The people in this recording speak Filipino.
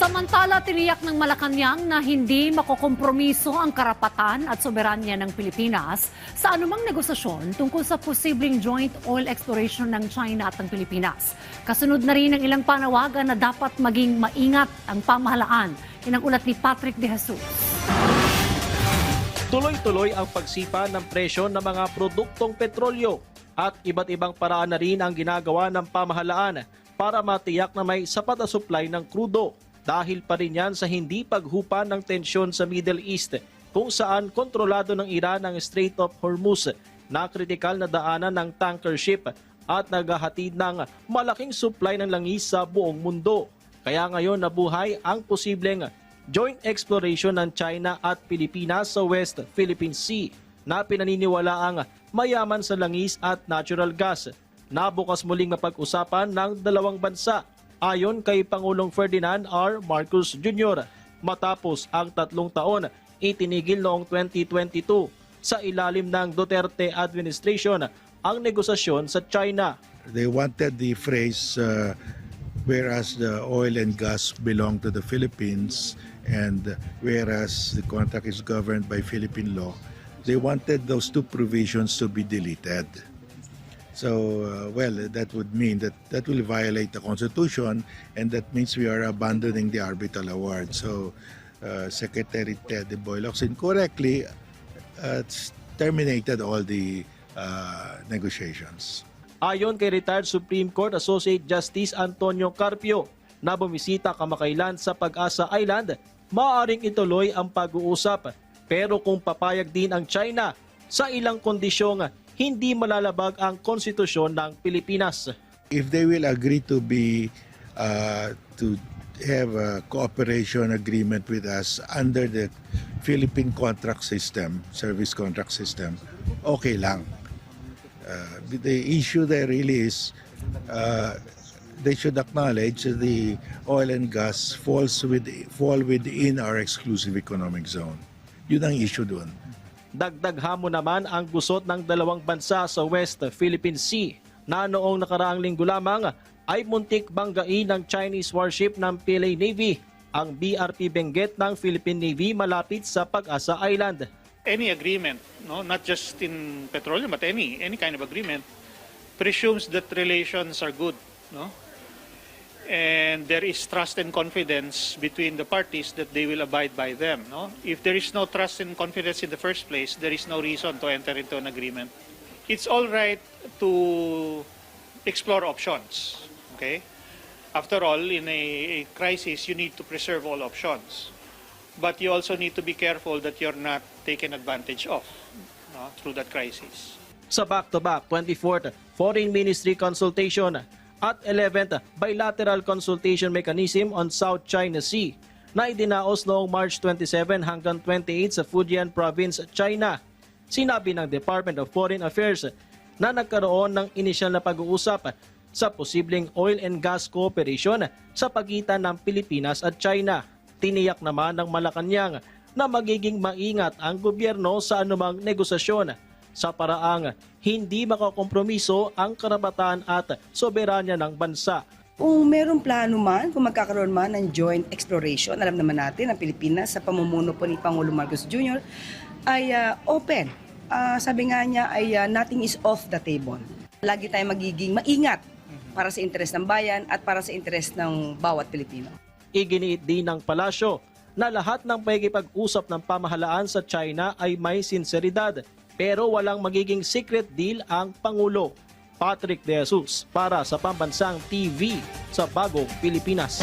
Samantala, tiniyak ng Malacanang na hindi makokompromiso ang karapatan at soberanya ng Pilipinas sa anumang negosasyon tungkol sa posibleng joint oil exploration ng China at ng Pilipinas. Kasunod na rin ang ilang panawagan na dapat maging maingat ang pamahalaan. Yan ang ulat ni Patrick De Jesus. Tuloy-tuloy ang pagsipa ng presyo ng mga produktong petrolyo at iba't ibang paraan na rin ang ginagawa ng pamahalaan para matiyak na may sapat na supply ng krudo. Dahil pa rin yan sa hindi paghupa ng tensyon sa Middle East kung saan kontrolado ng Iran ang Strait of Hormuz na kritikal na daanan ng tanker ship at naghahatid ng malaking supply ng langis sa buong mundo. Kaya ngayon nabuhay ang posibleng joint exploration ng China at Pilipinas sa West Philippine Sea na pinaniniwalaang mayaman sa langis at natural gas na bukas muling mapag-usapan ng dalawang bansa. Ayon kay Pangulong Ferdinand R. Marcos Jr., matapos ang 3 taon, itinigil noong 2022 sa ilalim ng Duterte administration ang negosasyon sa China. They wanted the phrase, whereas the oil and gas belong to the Philippines and whereas the contract is governed by Philippine law, they wanted those two provisions to be deleted. So, that would mean that will violate the Constitution, and that means we are abandoning the arbitral award. So, Secretary Ted Boylocsin correctly terminated all the negotiations. Ayon kay retired Supreme Court Associate Justice Antonio Carpio na bumisita kamakailan sa Pag-asa Island, maaaring ituloy ang pag-uusap. Pero kung papayag din ang China sa ilang kondisyong hindi malalabag ang konstitusyon ng Pilipinas. If they will agree to have a cooperation agreement with us under the Philippine contract system, service contract system, okay lang. The issue there really is they should acknowledge that the oil and gas fall within our exclusive economic zone. Yun ang issue doon. Dagdag hamon naman ang gusot ng dalawang bansa sa West Philippine Sea na noong nakaraang linggo lamang ay muntik banggain ng Chinese warship ng PLA Navy, ang BRP Benguet ng Philippine Navy malapit sa Pag-asa Island. Any agreement, no, not just in petroleum but any kind of agreement presumes that relations are good, no? And there is trust and confidence between the parties that they will abide by them. No? If there is no trust and confidence in the first place, there is no reason to enter into an agreement. It's all right to explore options. Okay? After all, in a crisis, you need to preserve all options. But you also need to be careful that you're not taken advantage of, no, through that crisis. Sa back-to-back 24th Foreign Ministry consultation at 11th Bilateral Consultation Mechanism on South China Sea na idinaos noong March 27 hanggang 28 sa Fujian Province, China. Sinabi ng Department of Foreign Affairs na nagkaroon ng inisyal na pag-uusap sa posibleng oil and gas cooperation sa pagitan ng Pilipinas at China. Tiniyak naman ng Malacanang na magiging maingat ang gobyerno sa anumang negosasyon sa paraang hindi makakompromiso ang karapatan at soberanya ng bansa. Kung merong plano man, kung magkakaroon man ng joint exploration, alam naman natin ang Pilipinas sa pamumuno po ni Pangulong Marcos Jr. ay open. Sabi nga niya ay nothing is off the table. Lagi tayong magiging maingat para sa interes ng bayan at para sa interes ng bawat Pilipino. Iginiit din ng palasyo na lahat ng pakikipag-usap ng pamahalaan sa China ay may sinseridad. Pero walang magiging secret deal ang Pangulo. Patrick De Jesus para sa Pambansang TV sa Bagong Pilipinas.